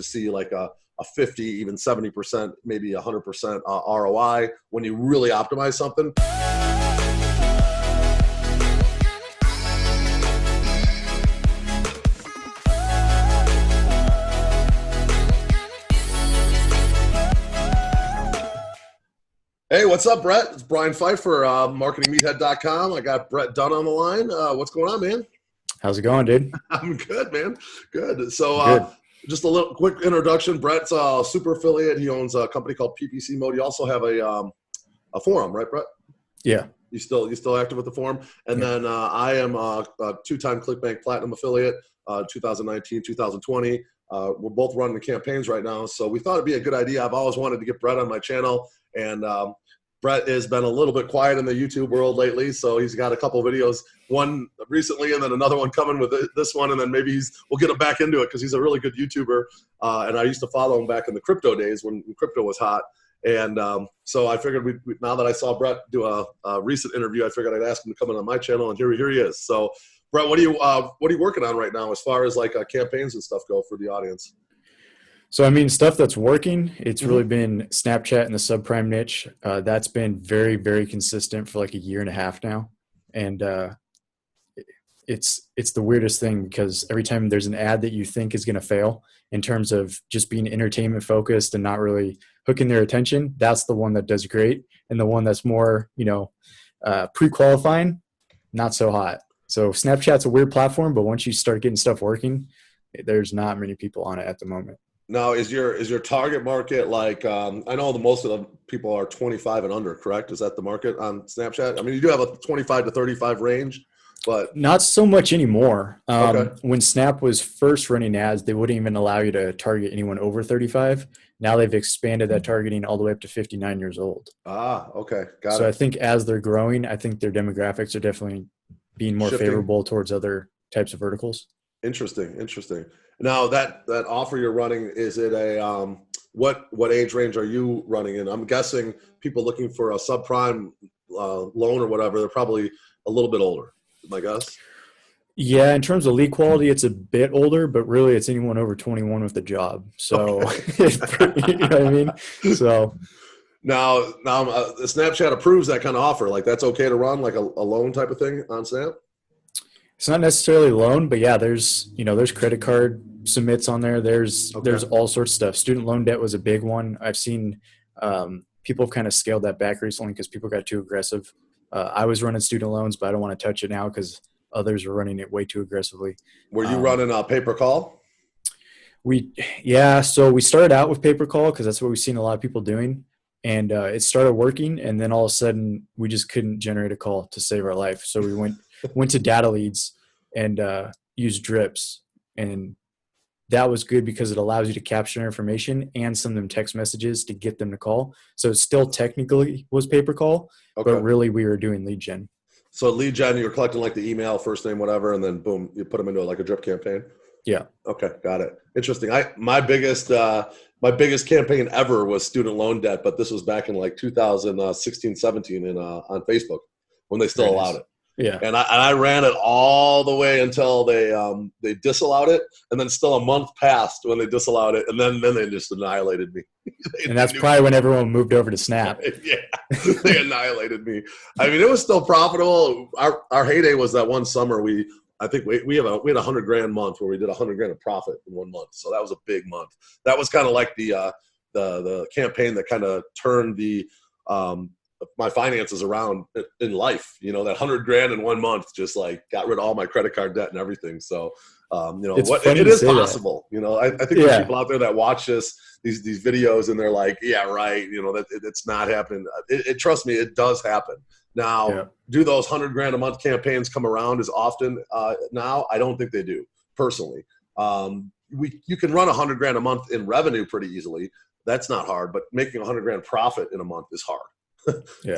to see like a 50, even 70%, maybe 100% ROI when you really optimize something. Hey, what's up, Brett? It's Brian Pfeiffer, marketingmeathead.com. I got Brent Dunn on the line. What's going on, man? How's it going, dude? I'm good, man. Good. So just a little quick introduction. Brett's a super affiliate. He owns a company called PPC Mode. You also have a forum, right, Brett? Yeah. You still active with the forum? And then I am a two-time ClickBank Platinum affiliate, 2019, 2020. We're both running the campaigns right now, so we thought it'd be a good idea. I've always wanted to get Brett on my channel, and Brett has been a little bit quiet in the YouTube world lately, so he's got a couple videos, one recently and then another one coming with this one, and then maybe we'll get him back into it because he's a really good YouTuber, and I used to follow him back in the crypto days when crypto was hot. And so I figured now that I saw Brett do a recent interview, I figured I'd ask him to come in on my channel, and here he is. So Brett, what are you working on right now as far as like campaigns and stuff go for the audience? So, I mean, stuff that's working, it's really been Snapchat and the subprime niche. That's been very, very consistent for like a year and a half now. And it's the weirdest thing because every time there's an ad that you think is going to fail in terms of just being entertainment focused and not really hooking their attention, that's the one that does great. And the one that's more, pre-qualifying, not so hot. So Snapchat's a weird platform, but once you start getting stuff working, there's not many people on it at the moment. Now, is your target market like, I know most of the people are 25 and under, correct? Is that the market on Snapchat? I mean, you do have a 25 to 35 range, but. Not so much anymore. Okay. When Snap was first running ads, they wouldn't even allow you to target anyone over 35. Now they've expanded that targeting all the way up to 59 years old. Ah, okay. Got it. So I think as they're growing, I think their demographics are definitely being more favorable towards other types of verticals. Interesting. Now that offer you're running, is it a what age range are you running in? I'm guessing people looking for a subprime loan or whatever, they're probably a little bit older, my guess. Yeah, in terms of lead quality, it's a bit older, but really it's anyone over 21 with a job. So, you know what I mean? So now Snapchat approves that kind of offer. Like that's okay to run like a loan type of thing on Snap? It's not necessarily loan, but yeah, there's credit card submits on there. There's all sorts of stuff. Student loan debt was a big one. I've seen people have kind of scaled that back recently because people got too aggressive. I was running student loans, but I don't want to touch it now because others are running it way too aggressively. Were you running a pay per call? So we started out with pay per call because that's what we've seen a lot of people doing. And it started working, and then all of a sudden we just couldn't generate a call to save our life. So we went to data leads and used drips, and that was good because it allows you to capture information and send them text messages to get them to call. So it still technically was pay per call, but really we were doing lead gen. So lead gen, you were collecting like the email, first name, whatever, and then boom, you put them into like a drip campaign. Yeah. Okay, got it. Interesting. My biggest campaign ever was student loan debt, but this was back in like 2016, 17 on Facebook when they still allowed it. Yeah. And I ran it all the way until they disallowed it, and then still a month passed when they disallowed it, and then they just annihilated me. And that's probably when everyone moved over to Snap. Yeah, they annihilated me. I mean, it was still profitable. Our heyday was that one summer I think we had a $100,000 month where we did $100,000 of profit in 1 month. So that was a big month. That was kind of like the campaign that kind of turned my finances around in life. That $100,000 in 1 month just like got rid of all my credit card debt and everything. So it is possible. I think there's people out there that watch these videos and they're like, yeah, right. That it's not happening. Trust me, it does happen. Now, do those $100,000 a month campaigns come around as often now? I don't think they do, personally. You can run $100,000 a month in revenue pretty easily. That's not hard, but making $100,000 profit in a month is hard.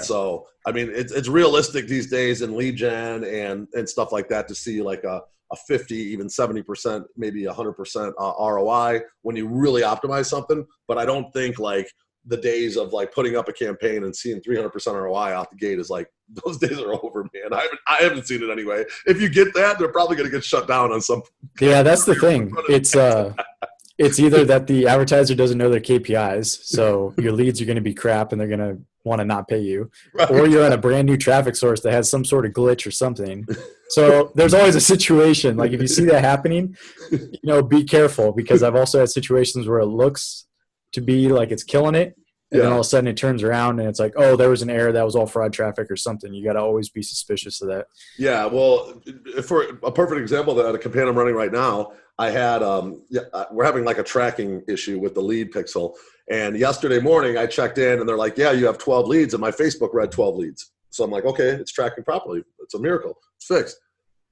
So, I mean, it's realistic these days in lead gen and stuff like that to see like a 50, even 70%, maybe 100% ROI when you really optimize something. But I don't think like the days of like putting up a campaign and seeing 300% ROI out the gate is like, those days are over, man. I haven't seen it anyway. If you get that, they're probably going to get shut down on some. Yeah, that's the thing. It's either that the advertiser doesn't know their KPIs, so your leads are going to be crap and they're going to want to not pay you, Right. or you're on a brand new traffic source that has some sort of glitch or something. So there's always a situation. Like if you see that happening, be careful, because I've also had situations where it looks to be like it's killing it. And then all of a sudden it turns around and it's like, oh, there was an error. That was all fraud traffic or something. You got to always be suspicious of that. Yeah. Well, for a perfect example, that a campaign I'm running right now, I had, we're having like a tracking issue with the lead pixel. And yesterday morning I checked in and they're like, yeah, you have 12 leads. And my Facebook read 12 leads. So I'm like, okay, it's tracking properly. It's a miracle. It's fixed. At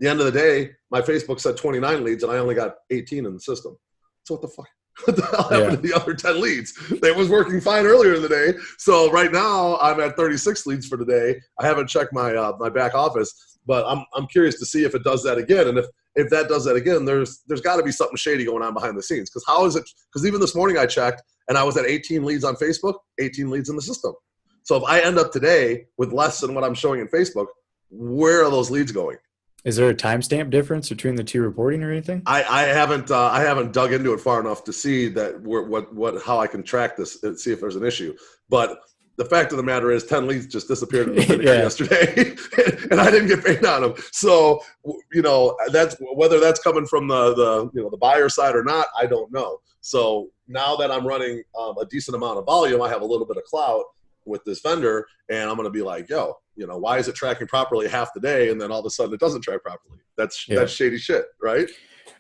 the end of the day, my Facebook said 29 leads and I only got 18 in the system. So what the fuck? What the hell happened to the other 10 leads? It was working fine earlier in the day. So right now I'm at 36 leads for today. I haven't checked my my back office, but I'm curious to see if it does that again. And if that does that again, there's got to be something shady going on behind the scenes. Because how is it? Because even this morning I checked and I was at 18 leads on Facebook, 18 leads in the system. So if I end up today with less than what I'm showing in Facebook, where are those leads going? Is there a timestamp difference between the two reporting or anything? I haven't dug into it far enough to see that how I can track this and see if there's an issue. But the fact of the matter is 10 leads just disappeared in the yesterday and I didn't get paid on them. So, that's whether that's coming from the buyer side or not, I don't know. So now that I'm running a decent amount of volume, I have a little bit of clout with this vendor, and I'm going to be like, yo, why is it tracking properly half the day and then all of a sudden it doesn't track properly? That's shady shit, right?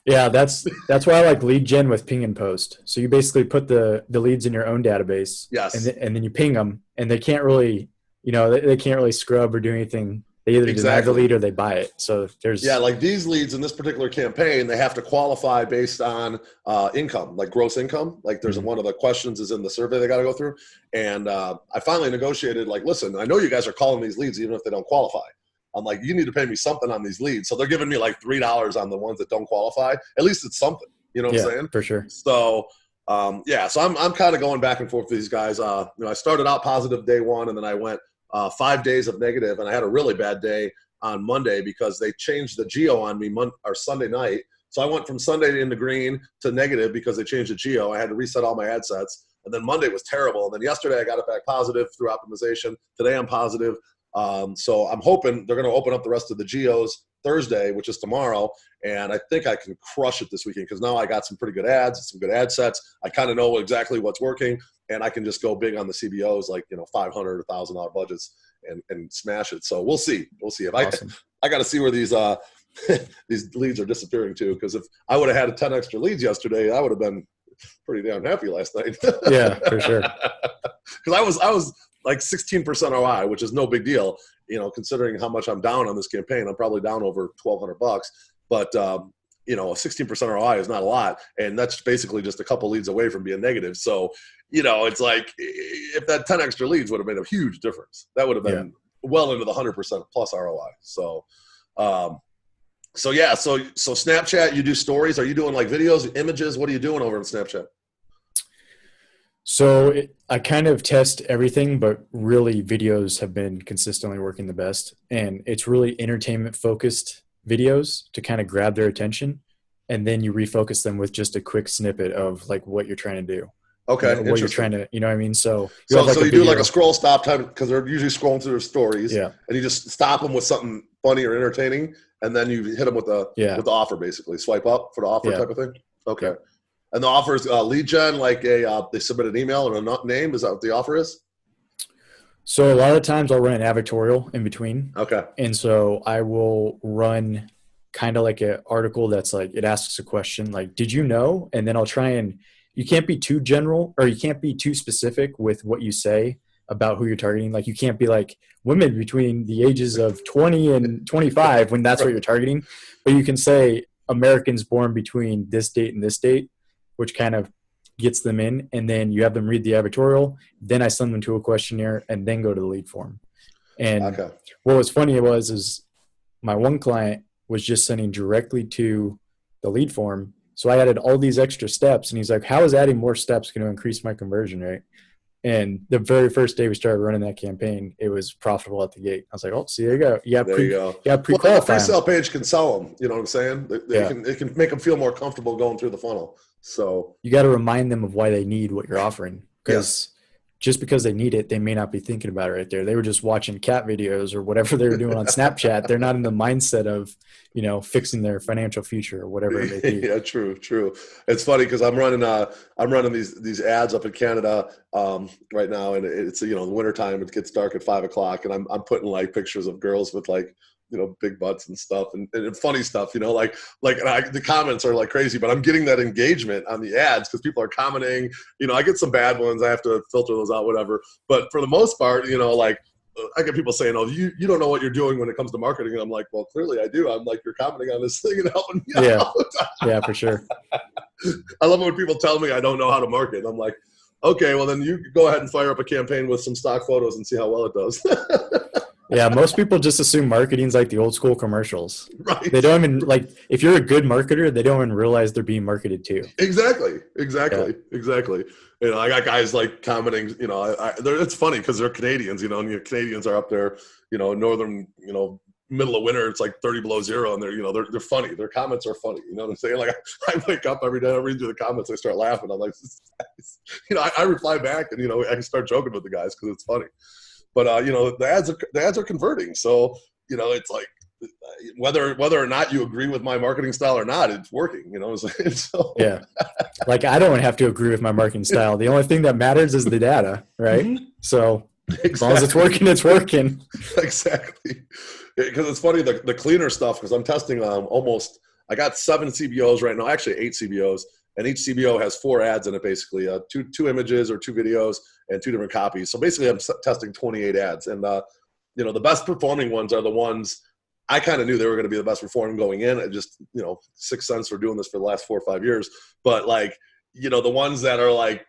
Yeah, that's why I like lead gen with ping and post. So you basically put the leads in your own database, yes, and then you ping them, and they can't really, they can't really scrub or do anything. They either deny the lead or they buy it. So there's like these leads in this particular campaign, they have to qualify based on income, like gross income. Like there's one of the questions is in the survey they got to go through. And I finally negotiated, like, listen, I know you guys are calling these leads even if they don't qualify. I'm like, you need to pay me something on these leads. So they're giving me like $3 on the ones that don't qualify. At least it's something. You know what I'm saying? For sure. So so I'm kind of going back and forth with these guys. I started out positive day one, and then I went 5 days of negative, and I had a really bad day on Monday because they changed the geo on me Sunday night. So I went from Sunday in the green to negative because they changed the geo. I had to reset all my ad sets, and then Monday was terrible. And then yesterday I got it back positive through optimization. Today I'm positive. So I'm hoping they're going to open up the rest of the geos Thursday, which is tomorrow, and I think I can crush it this weekend because now I got some pretty good ads, some good ad sets. I kind of know exactly what's working, and I can just go big on the CBOs, like $500, $1,000 budgets, and smash it. So we'll see. If awesome. I got to see where these these leads are disappearing to, because if I would have had 10 extra leads yesterday, I would have been pretty damn happy last night. Yeah, for sure. Because I was like 16% ROI, which is no big deal, considering how much I'm down on this campaign. I'm probably down over $1,200, but a 16% ROI is not a lot, and that's basically just a couple leads away from being negative. So, it's like if that 10 extra leads would have made a huge difference. That would have been well into the 100% plus ROI. So, so Snapchat, you do stories. Are you doing like videos, images? What are you doing over on Snapchat? So I kind of test everything, but really videos have been consistently working the best. And it's really entertainment focused videos to kind of grab their attention. And then you refocus them with just a quick snippet of like what you're trying to do. Okay. What you're trying to, you know what I mean? So you do like a scroll stop time, because they're usually scrolling through their stories. Yeah. And you just stop them with something funny or entertaining. And then you hit them with the offer, basically. Swipe up for the offer type of thing. Okay. Yeah. And the offer is lead gen, like they submit an email or a name. Is that what the offer is? So a lot of the times I'll run an advertorial in between. Okay. And so I will run kind of like an article that's like, it asks a question like, did you know? And then I'll try and, you can't be too general or you can't be too specific with what you say about who you're targeting. Like you can't be like women between the ages of 20 and 25 when that's what you're targeting. But you can say Americans born between this date and this date, which kind of gets them in, and then you have them read the advertorial. Then I send them to a questionnaire and then go to the lead form. And what was funny is my one client was just sending directly to the lead form. So I added all these extra steps, and he's like, how is adding more steps going to increase my conversion rate? And the very first day we started running that campaign, it was profitable at the gate. I was like, oh, see, there you go. Yeah, pre-qualify. The pre-sale page can sell them. You know what I'm saying? It can make them feel more comfortable going through the funnel. So you got to remind them of why they need what you're offering, because just because they need it, they may not be thinking about it right there. They were just watching cat videos or whatever they were doing on Snapchat. They're not in the mindset of, fixing their financial future or whatever it may be. Yeah, true. It's funny because I'm running these ads up in Canada right now, and it's the wintertime. It gets dark at 5 o'clock, and I'm putting like pictures of girls with like big butts and stuff and funny stuff, the comments are like crazy, but I'm getting that engagement on the ads because people are commenting. I get some bad ones. I have to filter those out, whatever. But for the most part, I get people saying, "Oh, you don't know what you're doing when it comes to marketing." And I'm like, "Well, clearly I do." I'm like, "You're commenting on this thing and helping me out." Yeah, for sure. I love it when people tell me I don't know how to market. I'm like, okay, well then you go ahead and fire up a campaign with some stock photos and see how well it does. Yeah, most people just assume marketing's like the old school commercials. Right. They don't even if you're a good marketer, they don't even realize they're being marketed to. Exactly. I got guys like commenting, it's funny because they're Canadians, and Canadians are up there, northern, middle of winter, it's like 30 below zero, and they're funny. Their comments are funny. You know what I'm saying? Like I wake up every day, I read through the comments, I start laughing. I'm like, I reply back, and I can start joking with the guys because it's funny. But the ads are converting. So it's like whether or not you agree with my marketing style or not, it's working. You know what I'm saying? So. Yeah, like I don't have to agree with my marketing style. The only thing that matters is the data, right? Mm-hmm. So as long as it's working, it's working. Exactly. Because it's funny the cleaner stuff. Because I'm testing I got 7 CBOs right now, actually 8 CBOs. And each CBO has 4 ads in it, basically, 2 images or 2 videos and 2 different copies. So basically, I'm testing 28 ads. And, the best performing ones are the ones I kind of knew they were going to be the best performing going in. It just, 6 cents for doing this for the last 4 or 5 years. But, the ones that are,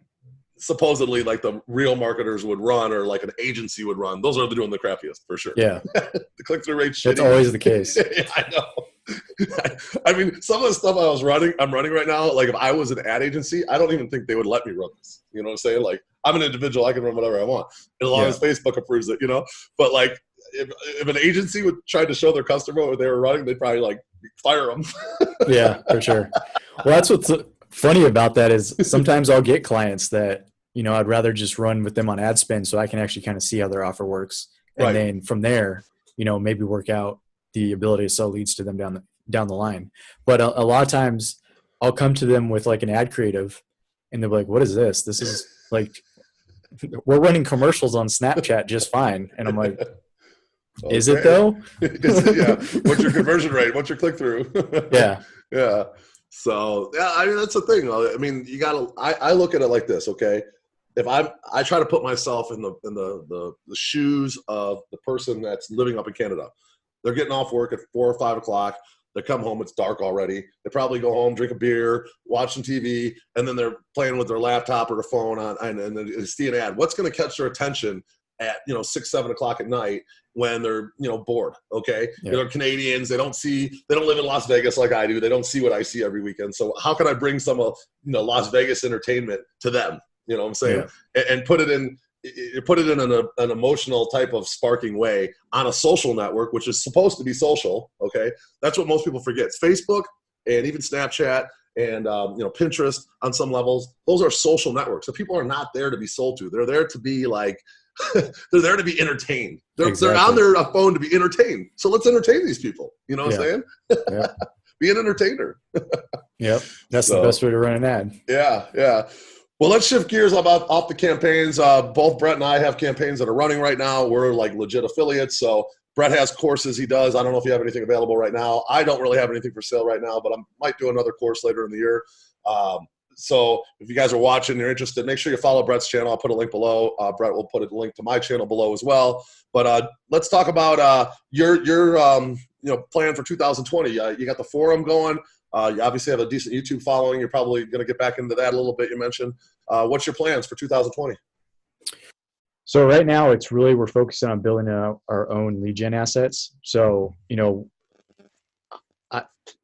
supposedly, the real marketers would run or, an agency would run, those are doing the crappiest, for sure. Yeah. The click-through rate's shitty. That's always the case. Yeah, I know. I mean, some of the stuff I'm running right now, if I was an ad agency, I don't even think they would let me run this. You know what I'm saying? I'm an individual, I can run whatever I want. As long as Facebook approves it, But if an agency would try to show their customer what they were running, they'd probably fire them. Yeah, for sure. Well, that's what's funny about that is sometimes I'll get clients that, I'd rather just run with them on ad spend so I can actually kind of see how their offer works. And then from there, maybe work out the ability to sell leads to them down the line. But a lot of times I'll come to them with an ad creative and they'll be like, what is this? This is we're running commercials on Snapchat just fine. And I'm like, okay. Is it though? Yeah. What's your conversion rate? What's your click through? Yeah. Yeah. So yeah, I mean, that's the thing. I mean, I look at it like this. Okay. If I try to put myself in the shoes of the person that's living up in Canada. They're getting off work at 4 or 5 o'clock. They come home, it's dark already. They probably go home, drink a beer, watch some TV, and then they're playing with their laptop or their phone and they see an ad. What's going to catch their attention at 6, 7 o'clock at night when they're bored? Okay, yeah. They're Canadians. They don't live in Las Vegas like I do. They don't see what I see every weekend. So how can I bring some of Las Vegas entertainment to them? You know what I'm saying? Yeah. And put it in an emotional type of sparking way on a social network, which is supposed to be social. Okay. That's what most people forget. It's Facebook and even Snapchat and, Pinterest on some levels. Those are social networks. So people are not there to be sold to. They're there to be they're there to be entertained. They're on their phone to be entertained. So let's entertain these people. You know what I'm saying? Yeah. Be an entertainer. Yep. That's the best way to run an ad. Yeah. Yeah. Well, let's shift gears off the campaigns. Both Brett and I have campaigns that are running right now. We're legit affiliates. So Brett has courses he does. I don't know if you have anything available right now. I don't really have anything for sale right now, but I might do another course later in the year. So if you guys are watching, you're interested, make sure you follow Brett's channel. I'll put a link below. Brett will put a link to my channel below as well. But let's talk about your plan for 2020. You got the forum going. You obviously have a decent YouTube following. You're probably going to get back into that a little bit, you mentioned. What's your plans for 2020? So right now we're focusing on building our own lead gen assets. So,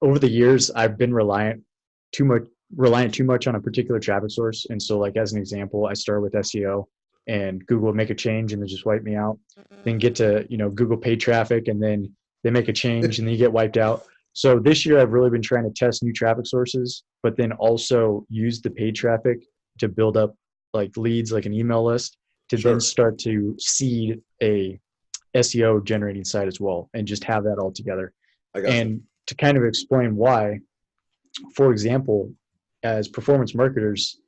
over the years, I've been reliant too much on a particular traffic source. And so as an example, I started with SEO and Google would make a change and then just wipe me out. Then get to, Google paid traffic and then they make a change and then you get wiped out. So this year I've really been trying to test new traffic sources, but then also use the paid traffic to build up like leads, like an email list, to then start to seed a SEO generating site as well, and just have that all together. And to kind of explain why, for example, as performance marketers,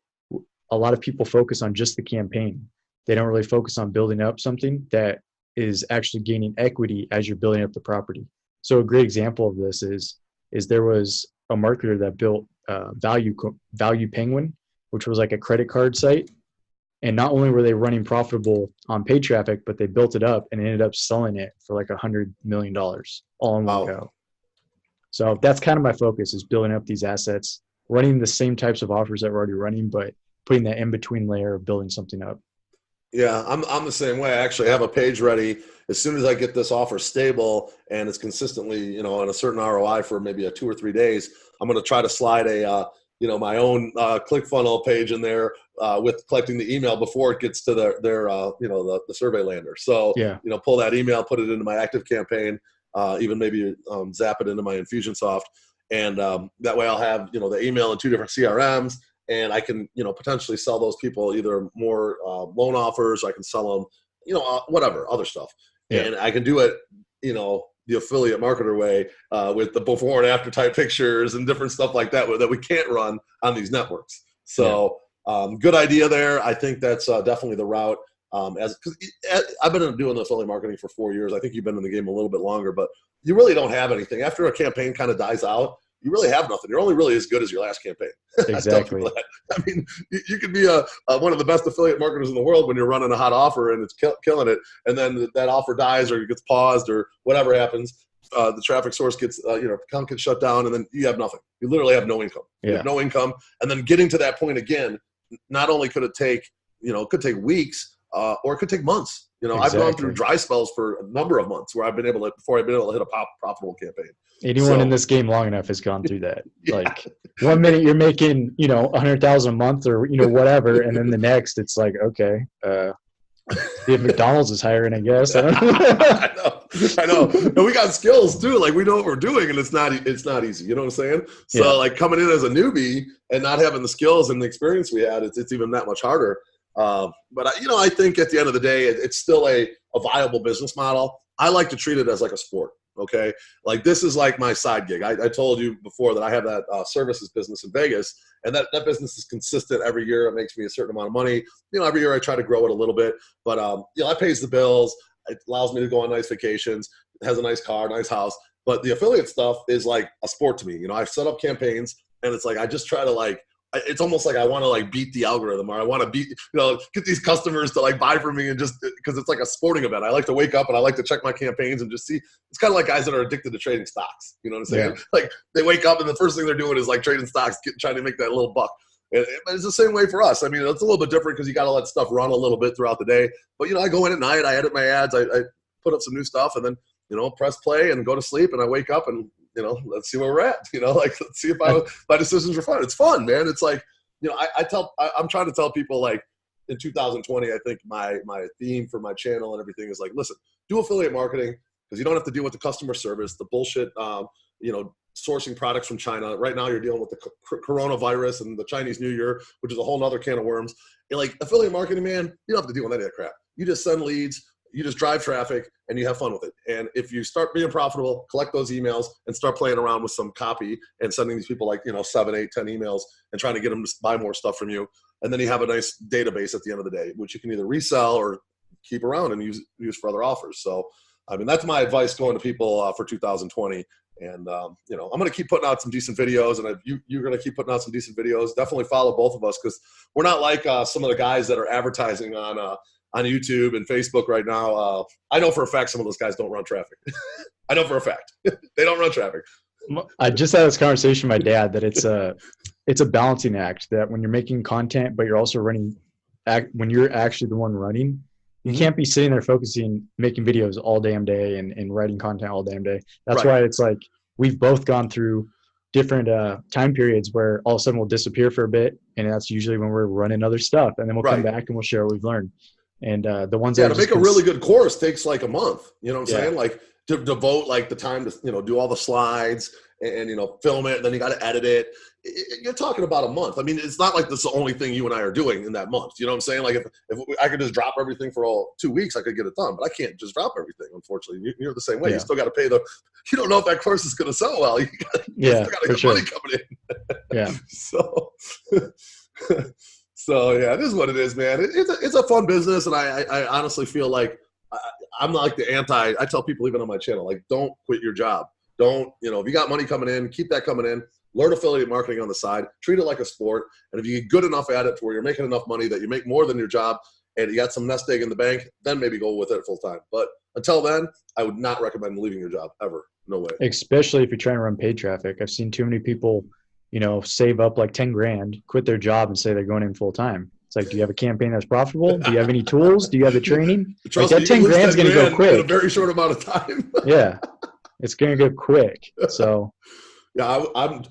a lot of people focus on just the campaign. They don't really focus on building up something that is actually gaining equity as you're building up the property. So a great example of this is there was a marketer that built Value Penguin, which was like a credit card site. And not only were they running profitable on paid traffic, but they built it up and ended up selling it for like $100 million all in one go. So that's kind of my focus, is building up these assets, running the same types of offers that we're already running, but putting that in between layer of building something up. Yeah, I'm the same way. I actually have a page ready. As soon as I get this offer stable and it's consistently, on a certain ROI for maybe 2 or 3 days, I'm going to try to slide my own ClickFunnels page in there with collecting the email before it gets to their the survey lander. So, pull that email, put it into my active campaign, even maybe zap it into my Infusionsoft. And that way I'll have, the email in 2 different CRMs. And I can, potentially sell those people either more loan offers. I can sell them, whatever, other stuff. Yeah. And I can do it, the affiliate marketer way with the before and after type pictures and different stuff like that that we can't run on these networks. So good idea there. I think that's definitely the route. Cause I've been doing affiliate marketing for 4 years. I think you've been in the game a little bit longer, but you really don't have anything. After a campaign kind of dies out, you really have nothing. You're only really as good as your last campaign. Exactly. I mean, you could be one of the best affiliate marketers in the world when you're running a hot offer and it's killing it, and then that offer dies or gets paused or whatever happens. The traffic source gets, account gets shut down, and then you have nothing. You literally have no income. You have no income, and then getting to that point again, not only could it take, it could take weeks, or it could take months. Exactly. I've gone through dry spells for a number of months where I've been able to hit a profitable campaign. Anyone in this game long enough has gone through that. Like 1 minute you're making, 100,000 a month or, whatever. And then the next it's like, okay, if McDonald's is hiring, I guess. I don't know. I know. And we got skills too. Like we know what we're doing and it's not easy. You know what I'm saying? So like coming in as a newbie and not having the skills and the experience we had, it's even that much harder. But I think at the end of the day, it's still a viable business model. I like to treat it as like a sport. Okay. Like this is like my side gig. I told you before that I have that services business in Vegas, and that business is consistent every year. It makes me a certain amount of money. Every year I try to grow it a little bit, but it pays the bills. It allows me to go on nice vacations. It has a nice car, nice house. But the affiliate stuff is like a sport to me. I've set up campaigns and it's like, I just try to it's almost like I want to beat the algorithm, or I want to get these customers to buy from me, and just because it's like a sporting event. I like to wake up and I like to check my campaigns and just see. It's kind of like guys that are addicted to trading stocks. You know what I'm saying? Yeah. Like they wake up and the first thing they're doing is trading stocks, trying to make that little buck. But it's the same way for us. I mean, it's a little bit different because you got to let stuff run a little bit throughout the day. But I go in at night, I edit my ads, I put up some new stuff, and then press play and go to sleep, and I wake up and let's see where we're at. Let's see if my decisions are fun. It's fun, man. It's like. I'm trying to tell people in 2020, I think my theme for my channel and everything is listen, do affiliate marketing because you don't have to deal with the customer service, the bullshit, sourcing products from China. Right now you're dealing with the coronavirus and the Chinese New Year, which is a whole nother can of worms. Affiliate marketing, man, you don't have to deal with any of that crap. You just send leads, you just drive traffic, and you have fun with it. And if you start being profitable, collect those emails and start playing around with some copy and sending these people 7, 8, 10 emails and trying to get them to buy more stuff from you. And then you have a nice database at the end of the day, which you can either resell or keep around and use for other offers. So, I mean, that's my advice going to people for 2020. And, I'm going to keep putting out some decent videos, and you're going to keep putting out some decent videos. Definitely follow both of us because we're not like some of the guys that are advertising on YouTube and Facebook right now. I know for a fact some of those guys don't run traffic. I know for a fact. They don't run traffic. I just had this conversation with my dad that it's a balancing act, that when you're making content, but you're also when you're actually the one running, you can't be sitting there focusing, making videos all damn day and writing content all damn day. That's why it's like we've both gone through different time periods where all of a sudden we'll disappear for a bit, and that's usually when we're running other stuff, and then we'll come back and we'll share what we've learned. And the ones that to make a really good course takes a month. You know what I'm saying? to devote like the time to, do all the slides and film it. And then you got to edit it. You're talking about a month. I mean, it's not like this is the only thing you and I are doing in that month. You know what I'm saying? Like if I could just drop everything for all 2 weeks, I could get it done, but I can't just drop everything. Unfortunately, you're the same way. You still got to pay you don't know if that course is going to sell well. You still got to get money coming in. Yeah. So yeah, this is what it is, man. It's a fun business. And I honestly feel like I'm not like I tell people even on my channel, like, don't quit your job. Don't, if you got money coming in, keep that coming in. Learn affiliate marketing on the side. Treat it like a sport. And if you get good enough at it to where you're making enough money that you make more than your job and you got some nest egg in the bank, then maybe go with it full time. But until then, I would not recommend leaving your job ever. No way. Especially if you're trying to run paid traffic. I've seen too many people, save up like 10 grand, quit their job and say they're going in full time. It's like, do you have a campaign that's profitable? Do you have any tools? Do you have the training? Trust like me, that 10 grand is going to go quick in a very short amount of time. Yeah. It's going to go quick. So yeah,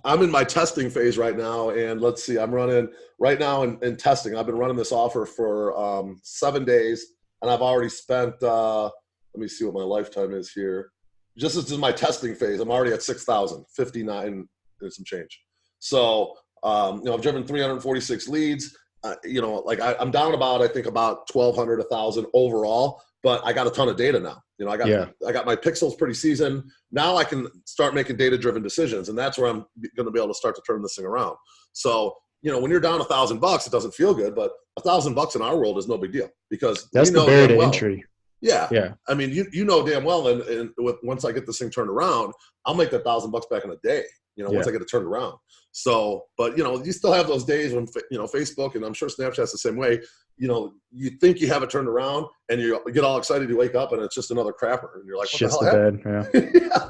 I'm in my testing phase right now, and let's see, I'm running right now in testing. I've been running this offer for 7 days, and I've already spent. Let me see what my lifetime is here. Just as in my testing phase, I'm already at 6,059 and some change. So I've driven 346 leads. I'm down about, I think about 1,200, 1,000 overall. But I got a ton of data now. I got my pixels pretty seasoned. Now I can start making data-driven decisions, and that's where I'm going to be able to start to turn this thing around. So, when you're down $1,000, it doesn't feel good, but $1,000 in our world is no big deal because that's the barrier to entry. Yeah. I mean, you know damn well, and once I get this thing turned around, I'll make that $1,000 back in a day. Once I get it turned around. So, but you still have those days when Facebook, and I'm sure Snapchat's the same way. You think you have it turned around, and you get all excited. You wake up, and it's just another crapper, and you're like, "What the hell happened?" Yeah.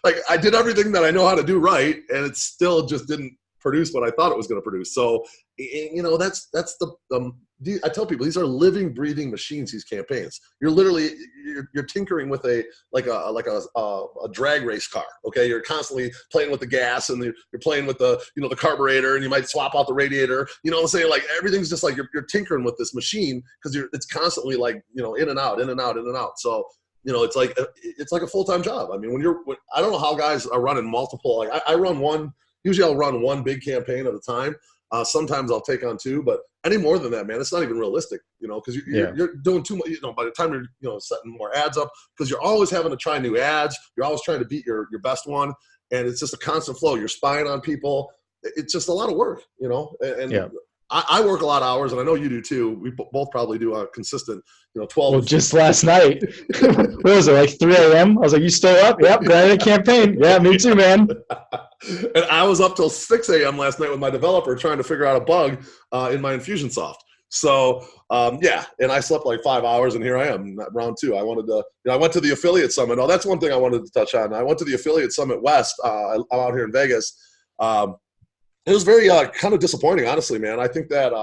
Like I did everything that I know how to do right, and it still just didn't produce what I thought it was going to produce. So, that's the I tell people these are living, breathing machines. These campaigns, you're literally you're tinkering with a drag race car. Okay, you're constantly playing with the gas, and you're playing with the the carburetor, and you might swap out the radiator. You know what I'm saying? Like everything's just like you're tinkering with this machine because it's constantly like in and out, in and out, in and out. So it's like a full-time job. I mean, I don't know how guys are running multiple. Like I run one. Usually I'll run one big campaign at a time. Sometimes I'll take on two, but any more than that, man, it's not even realistic, because you're doing too much. By the time you're setting more ads up, because you're always having to try new ads. You're always trying to beat your best one, and it's just a constant flow. You're spying on people. It's just a lot of work, And yeah. I work a lot of hours, and I know you do too. We both probably do a consistent, 12. Well, just last night, what was it, like 3 a.m.? I was like, you still up? Yep, got a campaign. Yeah, me too, man. And I was up till 6 a.m. last night with my developer trying to figure out a bug in my Infusionsoft. So, and I slept like 5 hours, and here I am, round two. I wanted to, I went to the affiliate summit. Oh, that's one thing I wanted to touch on. I went to the affiliate summit West. I'm out here in Vegas. It was very kind of disappointing, honestly, man. I think that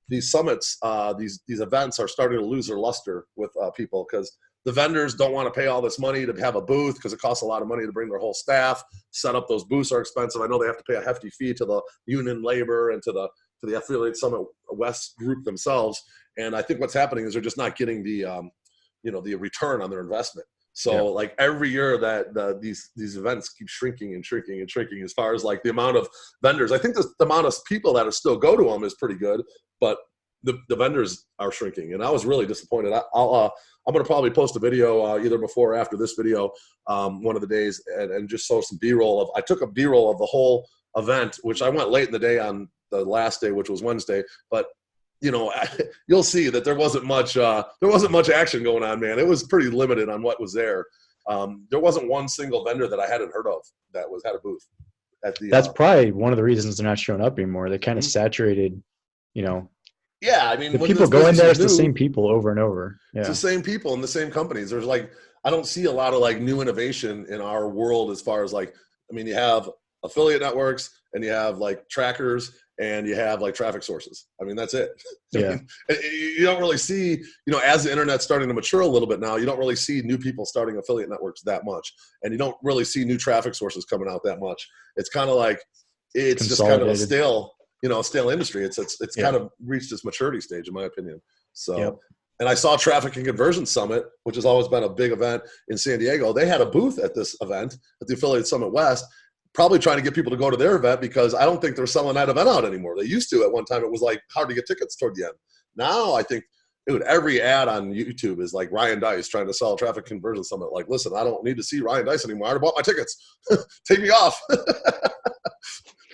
these summits, these events are starting to lose their luster with people because the vendors don't want to pay all this money to have a booth because it costs a lot of money to bring their whole staff. Set up those booths are expensive. I know they have to pay a hefty fee to the union labor and to the affiliate summit West group themselves. And I think what's happening is they're just not getting the the return on their investment. So like every year that these events keep shrinking and shrinking and shrinking as far as like the amount of vendors. I think the amount of people that are still go to them is pretty good, but the vendors are shrinking. And I was really disappointed. I'm going to probably post a video either before or after this video one of the days and just show some B-roll I took a B-roll of the whole event, which I went late in the day on the last day, which was Wednesday, but you'll see that there wasn't much action going on, man. It was pretty limited on what was there. There wasn't one single vendor that I hadn't heard of that had a booth at the. That's probably one of the reasons they're not showing up anymore. They kind of saturated, Yeah, I mean, the people go in there, it's the same people over and over. Yeah. It's the same people in the same companies. There's I don't see a lot of like new innovation in our world as far as like, I mean, you have affiliate networks and you have like trackers and you have like traffic sources. I mean, that's it. Yeah. You don't really see, as the internet's starting to mature a little bit now, you don't really see new people starting affiliate networks that much. And you don't really see new traffic sources coming out that much. It's kind of like, it's just kind of a stale industry. It's kind of reached its maturity stage, in my opinion. So, And I saw Traffic and Conversion Summit, which has always been a big event in San Diego. They had a booth at this event at the Affiliate Summit West, probably trying to get people to go to their event because I don't think they're selling that event out anymore. They used to at one time. It was like hard to get tickets toward the end. Now I think, dude, every ad on YouTube is like Ryan Dice trying to sell a Traffic Conversion Summit. Like, listen, I don't need to see Ryan Dice anymore. I already bought my tickets. Take me off.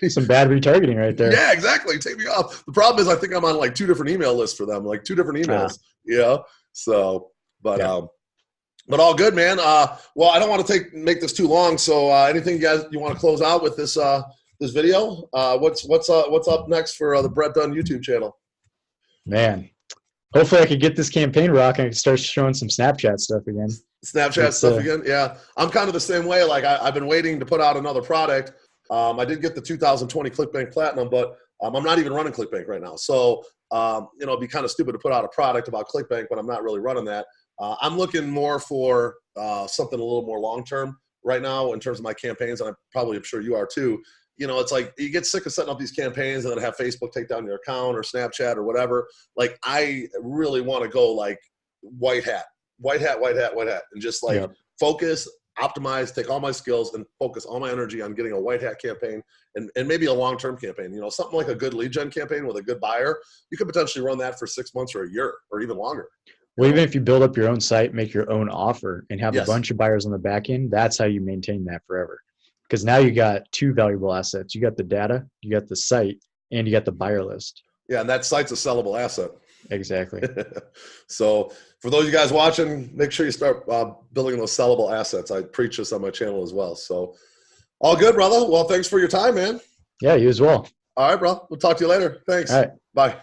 Some bad retargeting right there. Yeah, exactly. Take me off. The problem is I think I'm on like 2 different email lists for them, like 2 different emails. Yeah. So, but all good, man. Well, I don't want to make this too long. So anything you want to close out with this this video? What's up next for the Brent Dunn YouTube channel? Man, hopefully I could get this campaign rocking. I can start showing some Snapchat stuff again. Snapchat stuff again? Yeah. I'm kind of the same way. Like I've been waiting to put out another product. I did get the 2020 ClickBank Platinum, but I'm not even running ClickBank right now. So, it'd be kind of stupid to put out a product about ClickBank, but I'm not really running that. I'm looking more for something a little more long-term right now in terms of my campaigns, and I'm sure you are too. It's like you get sick of setting up these campaigns and then have Facebook take down your account or Snapchat or whatever. Like I really want to go like white hat, and just like focus, optimize, take all my skills and focus all my energy on getting a white hat campaign and maybe a long-term campaign. Something like a good lead gen campaign with a good buyer. You could potentially run that for 6 months or a year or even longer. Well, even if you build up your own site, make your own offer and have a bunch of buyers on the back end, that's how you maintain that forever. Because now you got 2 valuable assets. You got the data, you got the site, and you got the buyer list. Yeah, and that site's a sellable asset. Exactly. So for those of you guys watching, make sure you start building those sellable assets. I preach this on my channel as well. So all good, brother. Well, thanks for your time, man. Yeah, you as well. All right, bro. We'll talk to you later. Thanks. All right. Bye.